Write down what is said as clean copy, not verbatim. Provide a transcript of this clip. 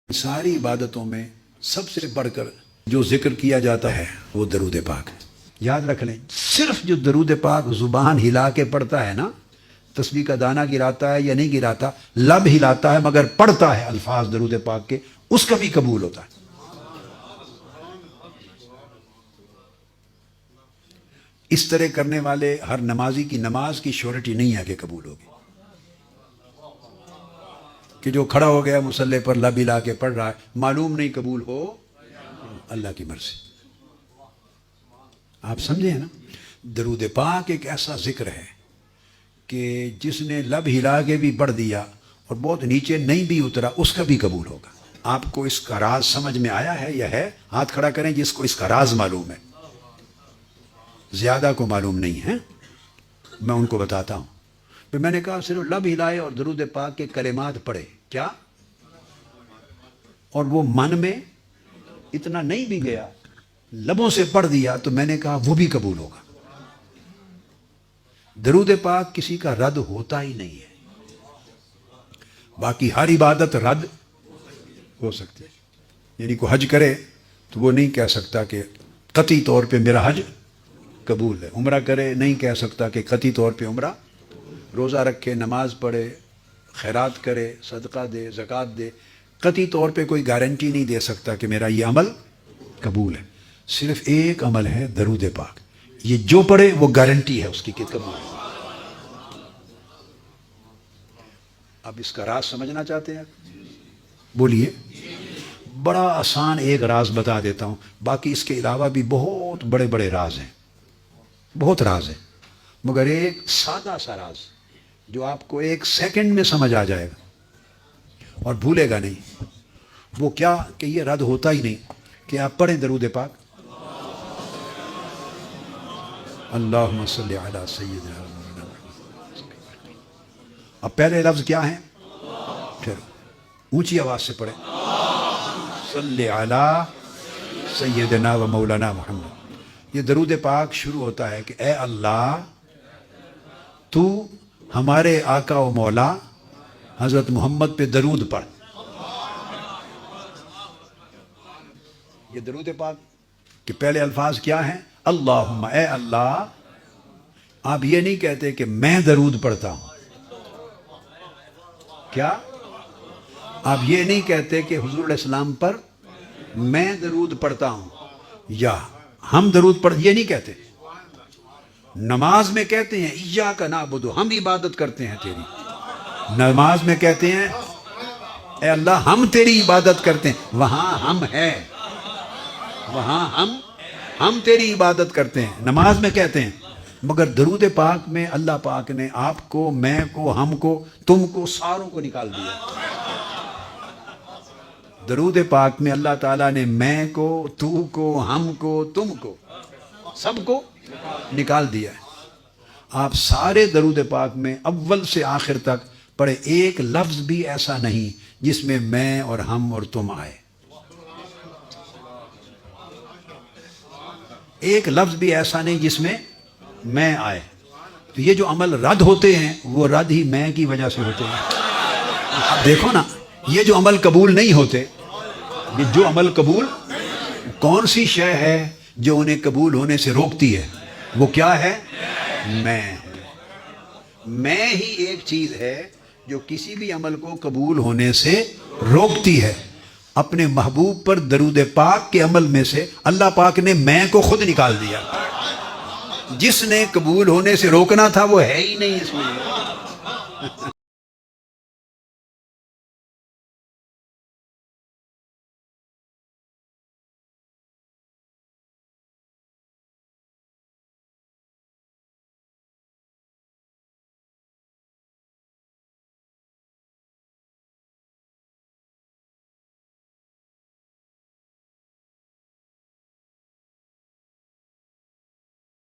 ساری عبادتوں میں سب سے بڑھ کر جو ذکر کیا جاتا ہے وہ درود پاک ہے۔ یاد رکھ لیں، صرف جو درود پاک زبان ہلا کے پڑھتا ہے نا، تسبیح کا دانہ گراتا ہے یا نہیں گراتا، لب ہلاتا ہے مگر پڑھتا ہے الفاظ درود پاک کے، اس کا بھی قبول ہوتا ہے۔ اس طرح کرنے والے ہر نمازی کی نماز کی شیورٹی نہیں ہے کہ قبول ہوگی، کہ جو کھڑا ہو گیا مصلی پر لب ہلا کے پڑھ رہا ہے، معلوم نہیں قبول ہو، اللہ کی مرضی۔ آپ سمجھے نا، درود پاک ایک ایسا ذکر ہے کہ جس نے لب ہلا کے بھی پڑھ دیا اور بہت نیچے نہیں بھی اترا، اس کا بھی قبول ہوگا۔ آپ کو اس کا راز سمجھ میں آیا ہے یا ہے؟ ہاتھ کھڑا کریں جس کو اس کا راز معلوم ہے۔ زیادہ کو معلوم نہیں ہے، میں ان کو بتاتا ہوں۔ پھر میں نے کہا صرف لب ہلائے اور درود پاک کے کلمات پڑھے، کیا؟ اور وہ من میں اتنا نہیں بھی گیا، لبوں سے پڑھ دیا، تو میں نے کہا وہ بھی قبول ہوگا۔ درود پاک کسی کا رد ہوتا ہی نہیں ہے، باقی ہر عبادت رد ہو سکتی ہے۔ یعنی کوئی حج کرے تو وہ نہیں کہہ سکتا کہ قطعی طور پہ میرا حج قبول ہے، عمرہ کرے نہیں کہہ سکتا کہ قطعی طور پہ عمرہ، روزہ رکھے، نماز پڑھے، خیرات کرے، صدقہ دے، زکوٰۃ دے، قطعی طور پہ کوئی گارنٹی نہیں دے سکتا کہ میرا یہ عمل قبول ہے۔ صرف ایک عمل ہے درود پاک، یہ جو پڑھے وہ گارنٹی ہے اس کی کہ قبول ہے۔ اب اس کا راز سمجھنا چاہتے ہیں؟ بولیے۔ بڑا آسان ایک راز بتا دیتا ہوں، باقی اس کے علاوہ بھی بہت بڑے بڑے راز ہیں، بہت راز ہیں، مگر ایک سادہ سا راز جو آپ کو ایک سیکنڈ میں سمجھ آ جائے گا اور بھولے گا نہیں، وہ کیا کہ یہ رد ہوتا ہی نہیں کہ آپ پڑھیں درود پاک، اللہم صلی علی سیدنا محمد۔ اب پہلے لفظ کیا ہیں؟ پھر اونچی آواز سے پڑھیں، صلی علی سیدنا و مولانا محمد۔ یہ درود پاک شروع ہوتا ہے کہ اے اللہ تو ہمارے آقا و مولا حضرت محمد پہ درود پڑھ۔ یہ درود پاک کہ پہلے الفاظ کیا ہیں؟ اللہم، اے اللہ۔ آپ یہ نہیں کہتے کہ میں درود پڑھتا ہوں، کیا؟ آپ یہ نہیں کہتے کہ حضور علیہ السلام پر میں درود پڑھتا ہوں یا ہم درود پڑھ، یہ نہیں کہتے۔ نماز میں کہتے ہیں ایاک نعبد، ہم عبادت کرتے ہیں تیری۔ نماز میں کہتے ہیں اے اللہ ہم تیری عبادت کرتے ہیں، وہاں ہم ہیں، وہاں ہم تیری عبادت کرتے ہیں، نماز میں کہتے ہیں۔ مگر درود پاک میں اللہ پاک نے آپ کو، میں کو، ہم کو، تم کو، ساروں کو نکال دیا۔ درود پاک میں اللہ تعالیٰ نے میں کو، تو کو، ہم کو، تم کو، سب کو نکال دیا ہے۔ آپ سارے درود پاک میں اول سے آخر تک پڑھے، ایک لفظ بھی ایسا نہیں جس میں میں اور ہم اور تم آئے، ایک لفظ بھی ایسا نہیں جس میں میں آئے۔ تو یہ جو عمل رد ہوتے ہیں وہ رد ہی میں کی وجہ سے ہوتے ہیں۔ اب دیکھو نا، یہ جو عمل قبول نہیں ہوتے، یہ جو عمل قبول، کون سی شے ہے جو انہیں قبول ہونے سے روکتی ہے؟ وہ کیا ہے؟ میں ہی ایک چیز ہے جو کسی بھی عمل کو قبول ہونے سے روکتی ہے۔ اپنے محبوب پر درود پاک کے عمل میں سے اللہ پاک نے میں کو خود نکال دیا۔ جس نے قبول ہونے سے روکنا تھا وہ ہے ہی نہیں اس میں۔